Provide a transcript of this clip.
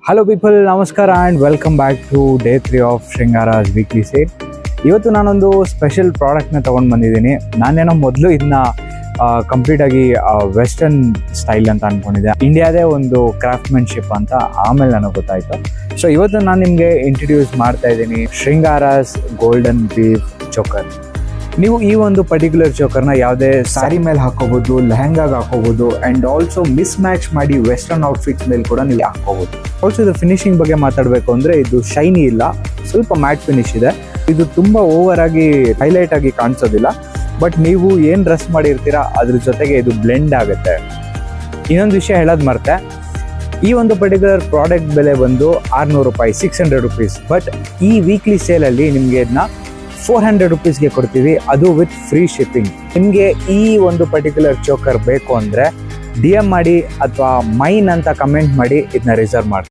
Hello people, ನಮಸ್ಕಾರ and welcome back to day 3 of Shringaras weekly sale. ಇವತ್ತು ನಾನೊಂದು special ಪ್ರಾಡಕ್ಟ್ನ ತೊಗೊಂಡು ಬಂದಿದ್ದೀನಿ. ನಾನೇನೋ ಮೊದಲು ಇದನ್ನ ಕಂಪ್ಲೀಟಾಗಿ ವೆಸ್ಟರ್ನ್ ಸ್ಟೈಲ್ ಅಂತ ಅಂದ್ಕೊಂಡಿದ್ದೆ. ಇಂಡಿಯಾದೇ ಒಂದು ಕ್ರಾಫ್ಟ್ಮನ್ಶಿಪ್ ಅಂತ ಆಮೇಲೆ ನನಗೆ ಗೊತ್ತಾಯಿತು. ಸೊ ಇವತ್ತು ನಾನು ನಿಮಗೆ ಇಂಟ್ರಡ್ಯೂಸ್ ಮಾಡ್ತಾ ಇದ್ದೀನಿ ಶೃಂಗಾರಾಸ್ ಗೋಲ್ಡನ್ ಬೀಫ್ ಚೋಕರ್. ನೀವು ಈ ಒಂದು ಪರ್ಟಿಕ್ಯುಲರ್ ಚೋಕರ್ನ ಯಾವುದೇ ಸ್ಯಾರಿ ಮೇಲೆ ಹಾಕೋಬೋದು, ಲೆಹಂಗಾಗೆ ಹಾಕೋಬೋದು, ಆ್ಯಂಡ್ ಆಲ್ಸೋ ಮಿಸ್ ಮ್ಯಾಚ್ ಮಾಡಿ ವೆಸ್ಟರ್ನ್ ಔಟ್ಫಿಟ್ಸ್ ಮೇಲೆ ಕೂಡ ನೀವು ಹಾಕೋಬೋದು. ಆಲ್ಸೋ ಇದು ಫಿನಿಶಿಂಗ್ ಬಗ್ಗೆ ಮಾತಾಡಬೇಕು ಅಂದರೆ ಇದು ಶೈನಿ ಇಲ್ಲ, ಸ್ವಲ್ಪ ಮ್ಯಾಟ್ ಫಿನಿಶ್ ಇದೆ. ಇದು ತುಂಬ ಓವರ್ ಆಗಿ ಹೈಲೈಟ್ ಆಗಿ ಕಾಣಿಸೋದಿಲ್ಲ, ಬಟ್ ನೀವು ಏನು ಡ್ರೆಸ್ ಮಾಡಿರ್ತೀರಾ ಅದ್ರ ಜೊತೆಗೆ ಇದು ಬ್ಲೆಂಡ್ ಆಗುತ್ತೆ. ಇನ್ನೊಂದು ವಿಷಯ ಹೇಳೋದು ಮರ್ತೆ, ಈ ಒಂದು ಪರ್ಟಿಕ್ಯುಲರ್ ಪ್ರಾಡಕ್ಟ್ ಬೆಲೆ ಬಂದು 600 ರೂಪಾಯಿ, 600 ರುಪೀಸ್. ಬಟ್ ಈ ವೀಕ್ಲಿ ಸೇಲಲ್ಲಿ ನಿಮಗೆ ಇದನ್ನ 400 ರುಪೀಸ್ಗೆ ಕೊಡ್ತೀವಿ, ಅದು ವಿತ್ ಫ್ರೀ ಶಿಪ್ಪಿಂಗ್. ನಿಮಗೆ ಈ ಒಂದು ಪರ್ಟಿಕ್ಯುಲರ್ ಚೋಕರ್ ಬೇಕು ಅಂದರೆ DM ಮಾಡಿ ಅಥವಾ ಮೈನ್ ಅಂತ ಕಮೆಂಟ್ ಮಾಡಿ ಇದನ್ನ ರಿಸರ್ವ್ ಮಾಡಿ.